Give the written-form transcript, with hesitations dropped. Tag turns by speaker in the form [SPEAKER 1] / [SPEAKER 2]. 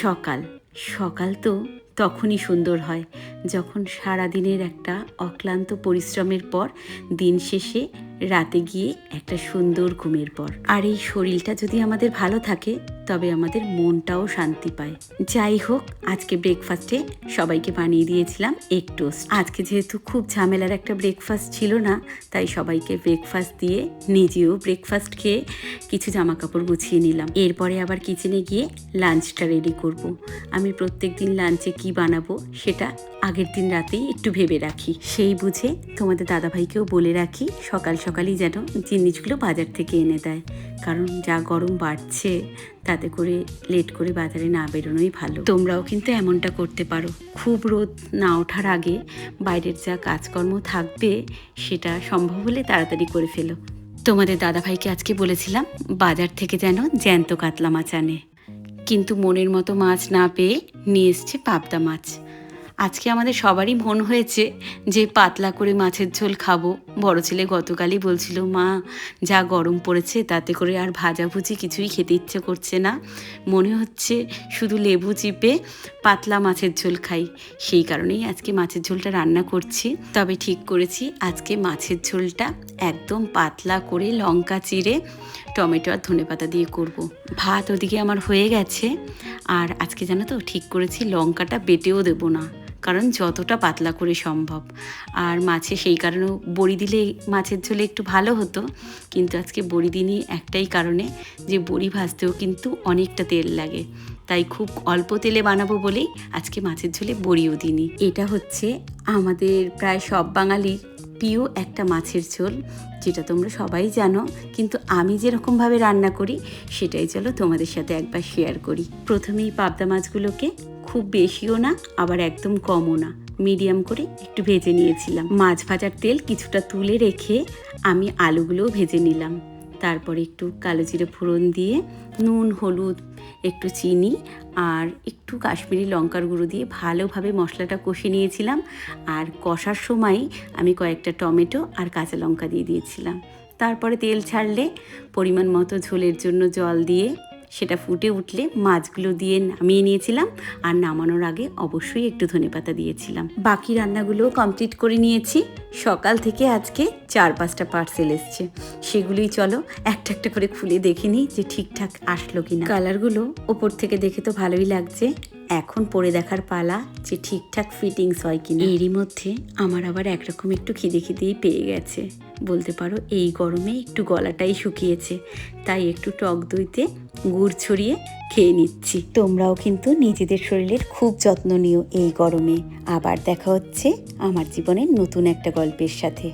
[SPEAKER 1] সকাল সকাল তো তখনই সুন্দর হয় যখন সারাদিনের একটা অক্লান্ত পরিশ্রমের পর দিন শেষে রাতে গিয়ে একটা সুন্দর ঘুমের পর। আর এই শরীরটা যদি আমাদের ভালো থাকে তবে আমাদের মনটাও শান্তি পায়। যাই হোক, আজকে ব্রেকফাস্টে সবাইকে বানিয়ে দিয়েছিলাম এগ টোস্ট। আজকে যেহেতু খুব ঝামেলার একটা ব্রেকফাস্ট ছিল না, তাই সবাইকে ব্রেকফাস্ট দিয়ে নিজেও ব্রেকফাস্ট খেয়ে কিছু জামা কাপড় গুছিয়ে নিলাম। এরপরে আবার কিচেনে গিয়ে লাঞ্চটা রেডি করব। আমি প্রত্যেক দিন লাঞ্চে কি বানাবো সেটা আগের দিন রাতেই একটু ভেবে রাখি। সেই বুঝে তোমাদের দাদাভাইকেও বলে রাখি সকাল সকালই যেন জিনিসগুলো বাজার থেকে এনে দেয়, কারণ যা গরম বাড়ছে তাতে করে লেট করে বাজারে না বেরোনোই ভালো। তোমরাও কিন্তু এমনটা করতে পারো। খুব রোদ না ওঠার আগে বাইরের যা কাজকর্ম থাকবে সেটা সম্ভব হলে তাড়াতাড়ি করে ফেলো। তোমাদের দাদাভাইকে আজকে বলেছিলাম বাজার থেকে যেন জ্যান্ত কাতলা মাছ আনে, কিন্তু মনের মতো মাছ না পেয়ে নিয়ে এসছে পাবদা মাছ। আজকে আমাদের সবারই মন হয়েছে যে পাতলা করে মাছের ঝোল খাবো। বড় ছেলে গতকালই বলছিল, মা যা গরম পড়েছে তাতে করে আর ভাজাভুজি কিছুই খেতে ইচ্ছে করছে না, মনে হচ্ছে শুধু লেবু চিপে পাতলা মাছের ঝোল খাই। সেই কারণেই আজকে মাছের ঝোলটা রান্না করছি। তবে ঠিক করেছি আজকে মাছের ঝোলটা একদম পাতলা করে লঙ্কা চিড়ে টমেটো আর ধনেপাতা দিয়ে করব। ভাত ওদিকে আমার হয়ে গেছে। আর আজকে জানো তো ঠিক করেছি লঙ্কাটা বেটেও দেবো না, কারণ যতটা পাতলা করে সম্ভব। আর মাছে সেই কারণেও বড়ি দিলে মাছের ঝোলে একটু ভালো হতো, কিন্তু আজকে বড়ি দিইনি একটাই কারণে, যে বড়ি ভাজতেও কিন্তু অনেকটা তেল লাগে, তাই খুব অল্প তেলে বানাবো বলেই আজকে মাছের ঝোলে বড়িও দিইনি। এটা হচ্ছে আমাদের প্রায় সব বাঙালির প্রিয় একটা মাছের ঝোল, যেটা তোমরা সবাই জানো, কিন্তু আমি যেরকমভাবে রান্না করি সেটাই চলো তোমাদের সাথে একবার শেয়ার করি। প্রথমেই পাবদা মাছগুলোকে খুব বেশিও না আবার একদম কমও না, মিডিয়াম করে একটু ভেজে নিয়েছিলাম। মাছ ভাজার তেল কিছুটা তুলে রেখে আমি আলুগুলোও ভেজে নিলাম। তারপরে একটু কালো জিরে ফোড়ন দিয়ে নুন, হলুদ, একটু চিনি আর একটু কাশ্মীরি লঙ্কার গুঁড়ো দিয়ে ভালোভাবে মশলাটা কষে নিয়েছিলাম। আর কষার সময় আমি কয়েকটা টমেটো আর কাঁচা লঙ্কা দিয়ে দিয়েছিলাম। তারপরে তেল ছাড়লে পরিমাণ মতো ঝোলের জন্য জল দিয়ে সেটা ফুটে উঠলে মাছগুলো দিয়ে নামিয়ে নিয়েছিলাম। আর নামানোর আগে অবশ্যই একটু ধনেপাতা দিয়েছিলাম। বাকি রান্নাগুলো কমপ্লিট করে নিয়েছি। সকাল থেকে আজকে 4-5টা পার্সেল এসছে, সেগুলোই চলো একটা একটা করে খুলে দেখে নিই যে ঠিকঠাক আসলো কিনা। কালারগুলো ওপর থেকে দেখে তো ভালোই লাগছে, এখন পরে দেখার পালা যে ঠিকঠাক ফিটিংস হয় কিনা। এরই মধ্যে আমার আবার একরকম একটু খিদেই পেয়ে গেছে বলতে পারো। এই গরমে একটু গলাটাই শুকিয়েছে, তাই একটু টক দইতে গুড় ছড়িয়ে খেয়ে নিচ্ছি। তোমরাও কিন্তু নিজেদের শরীরের খুব যত্ন নিও এই গরমে। আবার দেখা হচ্ছে আমার জীবনের নতুন একটা গল্পের সাথে।